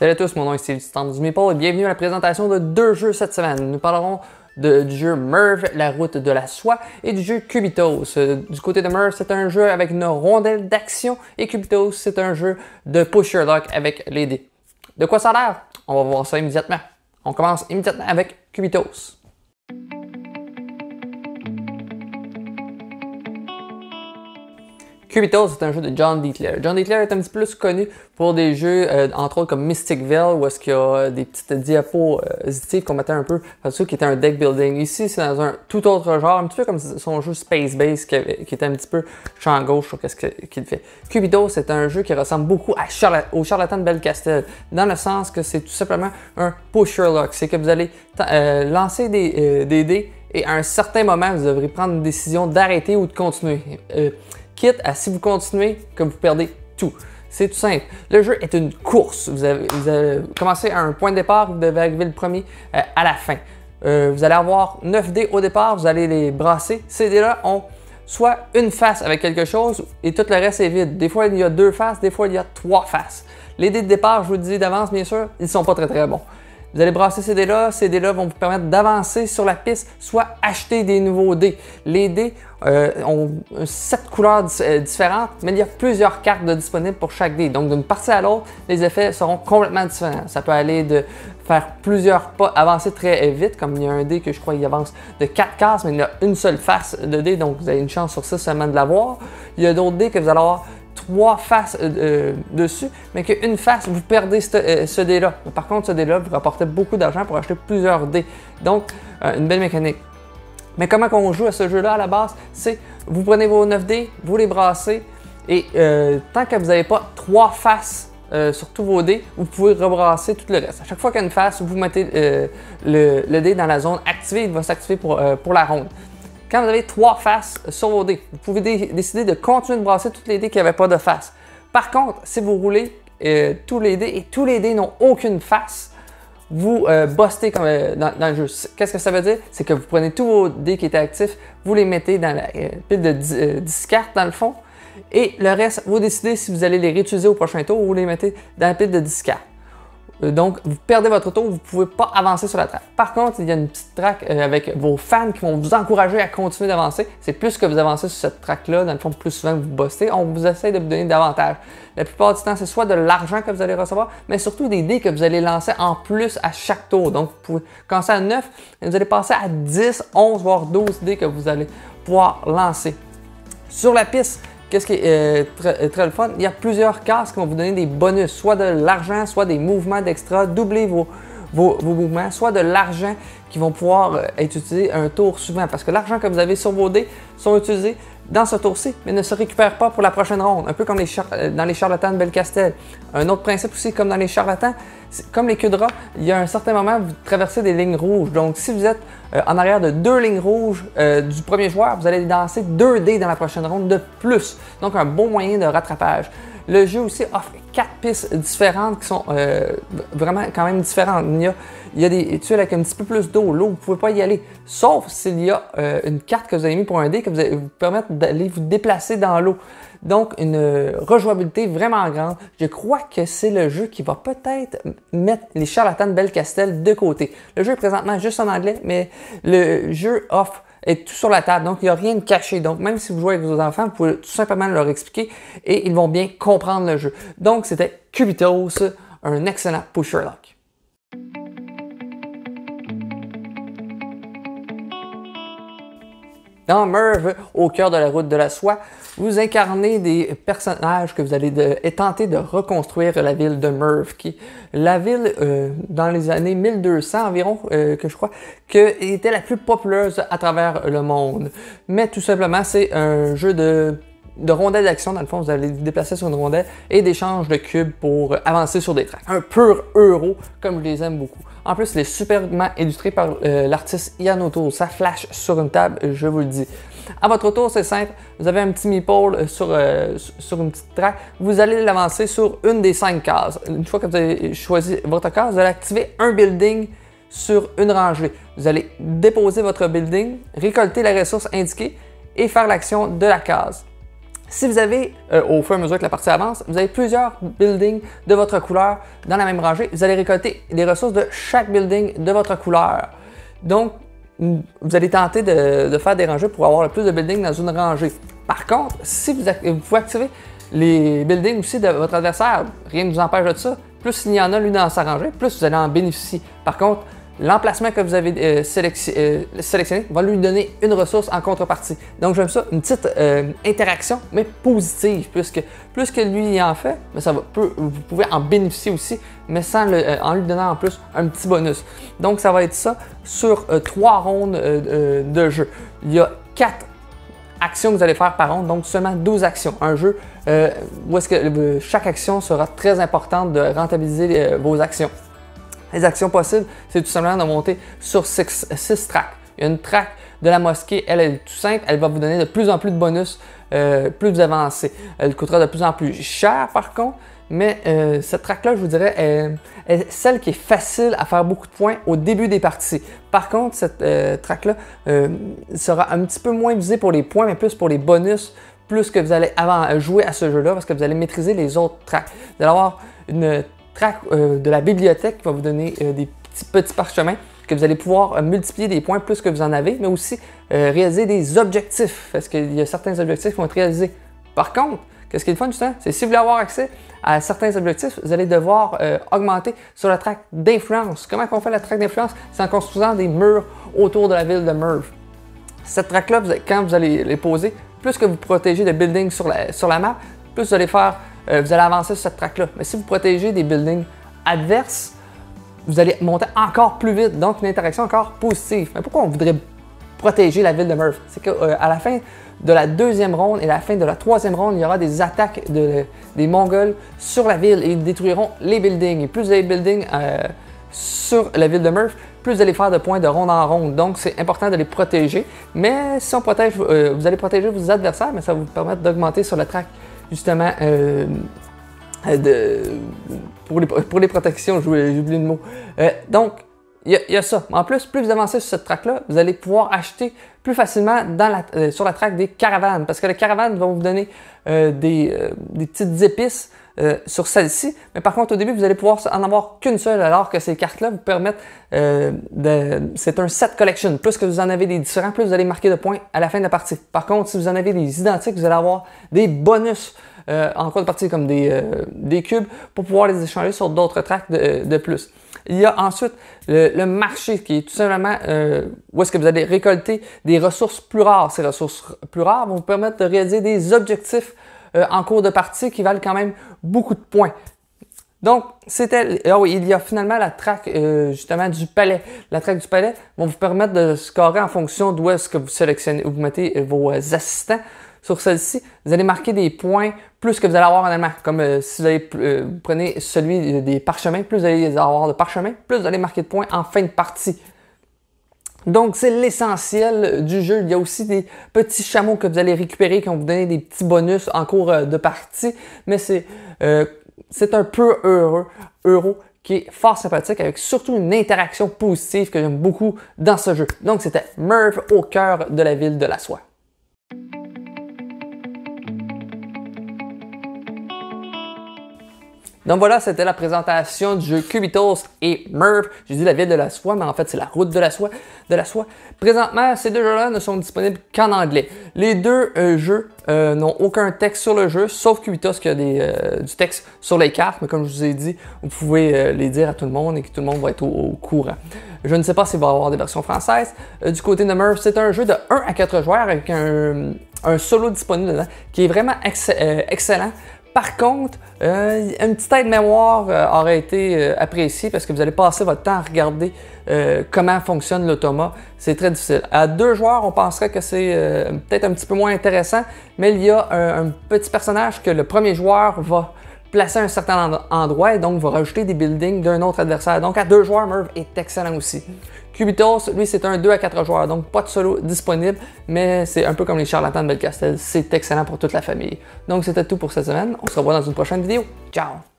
Salut à tous, mon nom est Steve du Temple du Meeple et bienvenue à la présentation de deux jeux cette semaine. Nous parlerons du jeu Merv, la route de la soie, et du jeu Cubitos. Du côté de Merv, c'est un jeu avec une rondelle d'action, et Cubitos, c'est un jeu de push your luck avec les dés. De quoi ça a l'air? On va voir ça immédiatement. On commence immédiatement avec Cubitos. Cubitos est un jeu de John Dietler. John Dietler est un petit peu plus connu pour des jeux, entre autres comme Mysticville, où est-ce qu'il y a des petites diapositives qu'on mettait un peu, ceux qui était un deck building. Ici, c'est dans un tout autre genre, un petit peu comme son jeu Space Base, qui était un petit peu champ gauche sur ce qu'il fait. Cubitos, c'est un jeu qui ressemble beaucoup au Charlatan de Belcastel, dans le sens que c'est tout simplement un push your luck. C'est que vous allez lancer des dés et à un certain moment, vous devrez prendre une décision d'arrêter ou de continuer. Quitte à, si vous continuez, que vous perdez tout. C'est tout simple. Le jeu est une course. Vous avez commencé à un point de départ, vous devez arriver le premier à la fin. Vous allez avoir 9 dés au départ, vous allez les brasser. Ces dés-là ont soit une face avec quelque chose et tout le reste est vide. Des fois, il y a 2 faces, des fois, il y a 3 faces. Les dés de départ, je vous le dis d'avance, bien sûr, ils ne sont pas très bons. Vous allez brasser ces dés-là vont vous permettre d'avancer sur la piste, soit acheter des nouveaux dés. Les dés ont 7 couleurs différentes, mais il y a plusieurs cartes disponibles pour chaque dé. Donc d'une partie à l'autre, les effets seront complètement différents. Ça peut aller de faire plusieurs pas, avancer très vite, comme il y a un dé que je crois il avance de 4 cases, mais il y a une seule face de dé, donc vous avez une chance sur 6 seulement de l'avoir. Il y a d'autres dés que vous allez avoir 3 faces dessus, mais qu'une face, vous perdez ce dé-là. Par contre, ce dé-là vous rapportez beaucoup d'argent pour acheter plusieurs dés. Donc, une belle mécanique. Mais comment on joue à ce jeu-là à la base? C'est, vous prenez vos 9 dés, vous les brassez, et tant que vous n'avez pas 3 faces sur tous vos dés, vous pouvez rebrasser tout le reste. À chaque fois qu'il y a une face, vous mettez le dé dans la zone activée, il va s'activer pour la ronde. Quand vous avez 3 faces sur vos dés, vous pouvez décider de continuer de brasser tous les dés qui n'avaient pas de face. Par contre, si vous roulez tous les dés et tous les dés n'ont aucune face, vous bustez comme dans le jeu. Qu'est-ce que ça veut dire? C'est que vous prenez tous vos dés qui étaient actifs, vous les mettez dans la pile de 10 cartes dans le fond, et le reste, vous décidez si vous allez les réutiliser au prochain tour ou vous les mettez dans la pile de 10 cartes. Donc, vous perdez votre tour, vous ne pouvez pas avancer sur la track. Par contre, il y a une petite track avec vos fans qui vont vous encourager à continuer d'avancer. C'est plus que vous avancez sur cette track-là, dans le fond, plus souvent que vous bustez, on vous essaie de vous donner davantage. La plupart du temps, c'est soit de l'argent que vous allez recevoir, mais surtout des dés que vous allez lancer en plus à chaque tour. Donc, vous pouvez commencer à 9, et vous allez passer à 10, 11, voire 12 dés que vous allez pouvoir lancer. Sur la piste, qu'est-ce qui est très le fun? Il y a plusieurs cases qui vont vous donner des bonus, soit de l'argent, soit des mouvements d'extra, doubler vos mouvements, soit de l'argent qui vont pouvoir être utilisés un tour suivant. Parce que l'argent que vous avez sur vos dés sont utilisés dans ce tour-ci, mais ne se récupèrent pas pour la prochaine ronde. Un peu comme dans les charlatans de Belcastel. Un autre principe aussi, comme dans les charlatans, comme les queues de rat, il y a un certain moment, vous traversez des lignes rouges. Donc, si vous êtes en arrière de 2 lignes rouges du premier joueur, vous allez lancer 2 dés dans la prochaine ronde de plus. Donc, un bon moyen de rattrapage. Le jeu aussi offre 4 pistes différentes qui sont vraiment quand même différentes. Il y a des tuiles avec un petit peu plus d'eau. L'eau, vous ne pouvez pas y aller. Sauf s'il y a une carte que vous avez mis pour un dé qui vous permet d'aller vous déplacer dans l'eau. Donc, une rejouabilité vraiment grande. Je crois que c'est le jeu qui va peut-être mettre les charlatans de Belcastel de côté. Le jeu est présentement juste en anglais, mais le jeu offre est tout sur la table, donc il n'y a rien de caché. Donc même si vous jouez avec vos enfants, vous pouvez tout simplement leur expliquer et ils vont bien comprendre le jeu. Donc c'était Cubitos, un excellent push your luck. Dans Merv, au cœur de la route de la soie, vous incarnez des personnages que vous allez tenter de reconstruire la ville de Merv, la ville dans les années 1200 environ, que je crois, était la plus populeuse à travers le monde. Mais tout simplement, c'est un jeu de rondelles d'action. Dans le fond, vous allez vous déplacer sur une rondelle et d'échange de cubes pour avancer sur des tracks. Un pur euro, comme je les aime beaucoup. En plus, il est superbement illustré par l'artiste Ian O'Toole. Ça flash sur une table, je vous le dis. À votre tour, c'est simple. Vous avez un petit meeple sur une petite track. Vous allez l'avancer sur une des 5 cases. Une fois que vous avez choisi votre case, vous allez activer un building sur une rangée. Vous allez déposer votre building, récolter la ressource indiquée et faire l'action de la case. Si vous avez, au fur et à mesure que la partie avance, vous avez plusieurs buildings de votre couleur dans la même rangée, vous allez récolter des ressources de chaque building de votre couleur. Donc, vous allez tenter de faire des rangées pour avoir le plus de buildings dans une rangée. Par contre, si vous pouvez activer les buildings aussi de votre adversaire, rien ne vous empêche de ça. Plus il y en a lui dans sa rangée, plus vous allez en bénéficier. Par contre, l'emplacement que vous avez sélectionné va lui donner une ressource en contrepartie. Donc j'aime ça, une petite interaction, mais positive, puisque plus que lui il en fait, mais vous pouvez en bénéficier aussi, mais en lui donnant en plus un petit bonus. Donc ça va être ça sur 3 rondes de jeu. Il y a 4 actions que vous allez faire par ronde, donc seulement 12 actions. Un jeu où est-ce que chaque action sera très importante de rentabiliser vos actions. Les actions possibles, c'est tout simplement de monter sur 6 tracks. Il y a une track de la mosquée, elle est tout simple, elle va vous donner de plus en plus de bonus plus vous avancez. Elle coûtera de plus en plus cher par contre, mais cette track-là, je vous dirais, est celle qui est facile à faire beaucoup de points au début des parties. Par contre, cette track-là sera un petit peu moins visée pour les points, mais plus pour les bonus, plus que vous allez jouer à ce jeu-là, parce que vous allez maîtriser les autres tracks. Vous allez avoir une track de la bibliothèque qui va vous donner des petits parchemins que vous allez pouvoir multiplier des points plus que vous en avez, mais aussi réaliser des objectifs, parce qu'il y a certains objectifs qui vont être réalisés. Par contre, qu'est-ce qui est le fun du temps? C'est si vous voulez avoir accès à certains objectifs, vous allez devoir augmenter sur la track d'influence. Comment on fait la track d'influence? C'est en construisant des murs autour de la ville de Merv. Cette track-là, quand vous allez les poser, plus que vous protégez de buildings sur la map, plus vous allez avancer sur cette track-là. Mais si vous protégez des buildings adverses, vous allez monter encore plus vite, donc une interaction encore positive. Mais pourquoi on voudrait protéger la ville de Merv? C'est qu'à la fin de la 2e ronde et à la fin de la 3e ronde, il y aura des attaques des Mongols sur la ville et ils détruiront les buildings. Et plus vous avez des buildings sur la ville de Merv, plus vous allez faire de points de ronde en ronde. Donc c'est important de les protéger. Mais si on protège, vous allez protéger vos adversaires, mais ça va vous permettre d'augmenter sur la track justement pour les protections, j'ai oublié le mot. Donc, il y a ça. En plus, plus vous avancez sur cette track-là, vous allez pouvoir acheter plus facilement sur la track des caravanes. Parce que les caravanes vont vous donner des petites épices sur celle-ci. Mais par contre, au début, vous allez pouvoir en avoir qu'une seule, alors que ces cartes-là vous permettent c'est un set collection. Plus que vous en avez des différents, plus vous allez marquer de points à la fin de la partie. Par contre, si vous en avez des identiques, vous allez avoir des bonus en cours de partie, comme des cubes, pour pouvoir les échanger sur d'autres tracks de plus. Il y a ensuite le marché qui est tout simplement où est-ce que vous allez récolter des ressources plus rares. Ces ressources plus rares vont vous permettre de réaliser des objectifs en cours de partie qui valent quand même beaucoup de points. Donc, il y a finalement la track justement du palais. La track du palais va vous permettre de scorer en fonction d'où est-ce que vous sélectionnez, où vous mettez vos assistants. Sur celle-ci, vous allez marquer des points plus que vous allez avoir en allemand. Comme si vous prenez celui des parchemins, plus vous allez avoir de parchemins, plus vous allez marquer de points en fin de partie. Donc, c'est l'essentiel du jeu. Il y a aussi des petits chameaux que vous allez récupérer qui vont vous donner des petits bonus en cours de partie. Mais c'est un peu euro qui est fort sympathique avec surtout une interaction positive que j'aime beaucoup dans ce jeu. Donc, c'était Merv au cœur de la ville de la soie. Donc voilà, c'était la présentation du jeu Cubitos et Merv. J'ai dit la ville de la soie, mais en fait c'est la route de la soie. Présentement, ces deux jeux-là ne sont disponibles qu'en anglais. Les deux jeux n'ont aucun texte sur le jeu, sauf Cubitos qui a du texte sur les cartes. Mais comme je vous ai dit, vous pouvez les dire à tout le monde et que tout le monde va être au courant. Je ne sais pas s'il va y avoir des versions françaises. Du côté de Merv, c'est un jeu de 1 à 4 joueurs avec un solo disponible dedans qui est vraiment excellent. Par contre, une petite aide-mémoire aurait été appréciée parce que vous allez passer votre temps à regarder comment fonctionne l'automa. C'est très difficile. À 2 joueurs, on penserait que c'est peut-être un petit peu moins intéressant, mais il y a un petit personnage que le premier joueur va placer à un certain endroit et donc va rajouter des buildings d'un autre adversaire. Donc à 2 joueurs, Merv est excellent aussi. Cubitos, lui, c'est un 2 à 4 joueurs, donc pas de solo disponible, mais c'est un peu comme les charlatans de Belcastel, c'est excellent pour toute la famille. Donc c'était tout pour cette semaine, on se revoit dans une prochaine vidéo. Ciao!